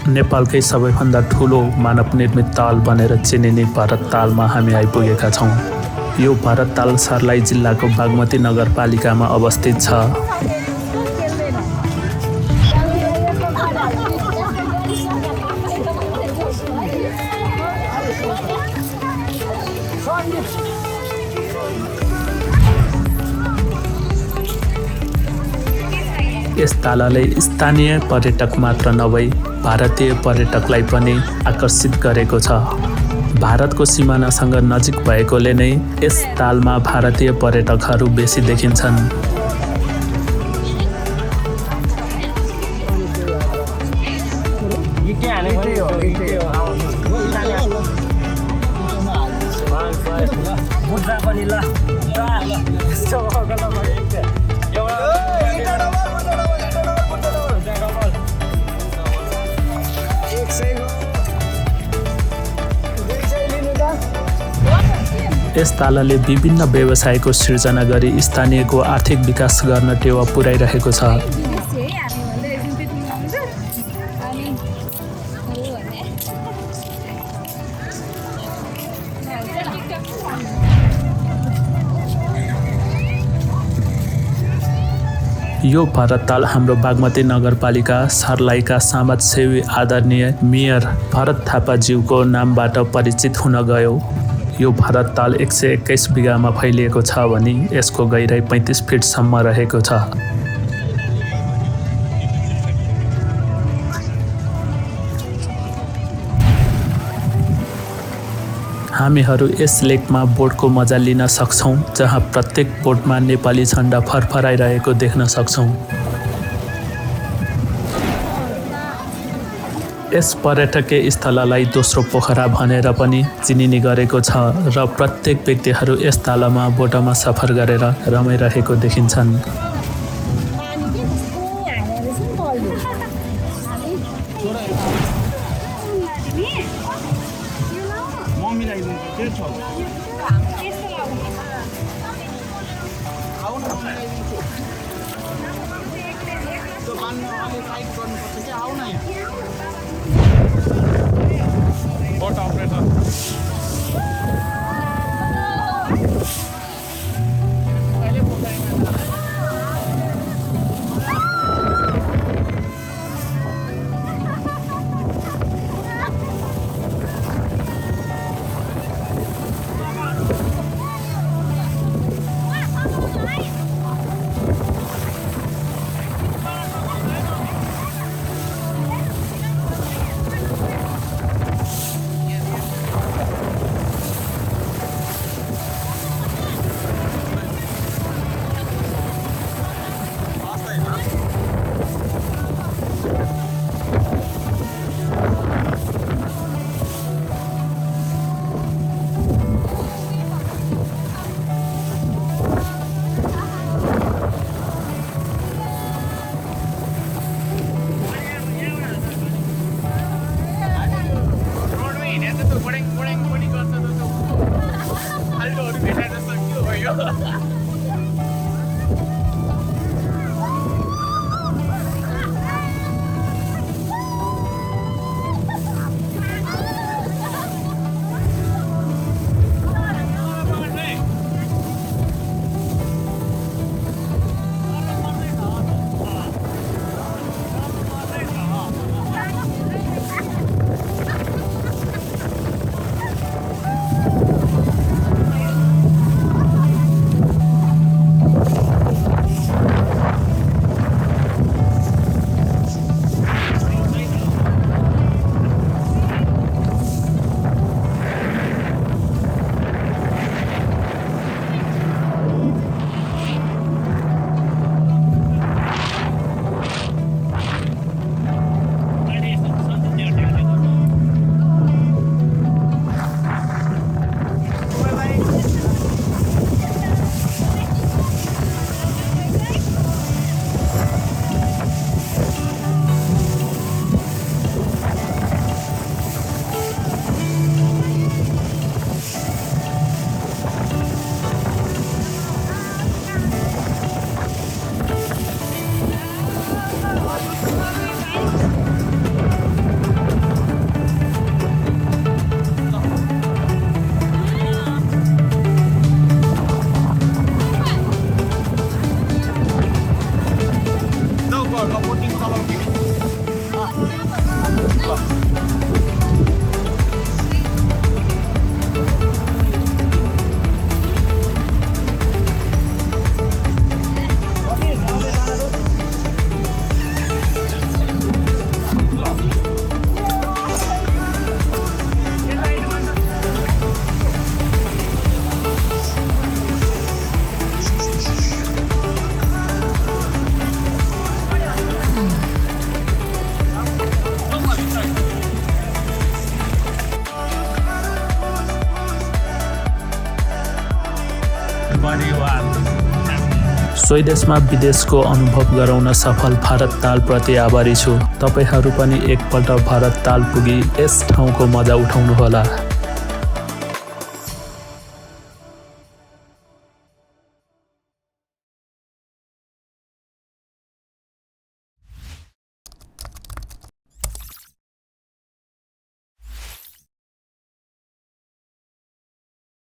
नेपालकै सबैभन्दा ठुलो मानव निर्मित ताल बनेर चिनिने भारत तालमा हामी आइपुगेका छौँ। यो भारत ताल सर्लाही जिल्लाको बागमती नगरपालिकामा अवस्थित छ। यस तालले स्थानीय पर्यटक मात्र नभई भारतीय पर्यटकलाई पनि आकर्षित गरेको छ। भारतको सिमानासँग नजिक भएकोले नै यस तालमा भारतीय पर्यटकहरू बेसी देखिन्छन्। यस तालले विभिन्न व्यवसायको सृजना गरी स्थानीयको आर्थिक विकास गर्न टेवा पुर्याइरहेको छ। यो भारत ताल हाम्रो बागमती नगरपालिका सर्लाहीका समाजसेवी आदरणीय मेयर भरत थापाज्यूको नामबाट परिचित हुन गयो। यो भारत ताल 121 बिघामा फैलिएको छ भने यसको गहिराई 35 फिटसम्म रहेको छ। हामीहरू यस लेकमा बोटको मजा लिन सक्छौँ, जहाँ प्रत्येक बोटमा नेपाली झण्डा फरफराइरहेको देख्न सक्छौँ। यस पर्यटकीय स्थललाई दोस्रो पोखरा भनेर पनि चिनिने गरेको छ र प्रत्येक व्यक्तिहरू यस तालमा बोटमा सफर गरेर रमाइरहेको देखिन्छन्। परिवार। स्वदेशमा विदेशको अनुभव गराउन सफल भारत ताल प्रति आभारी छु। तपाईहरू पनि एकपल्ट भारत ताल पुगी यस ठाउँको मजा उठाउनुहोला।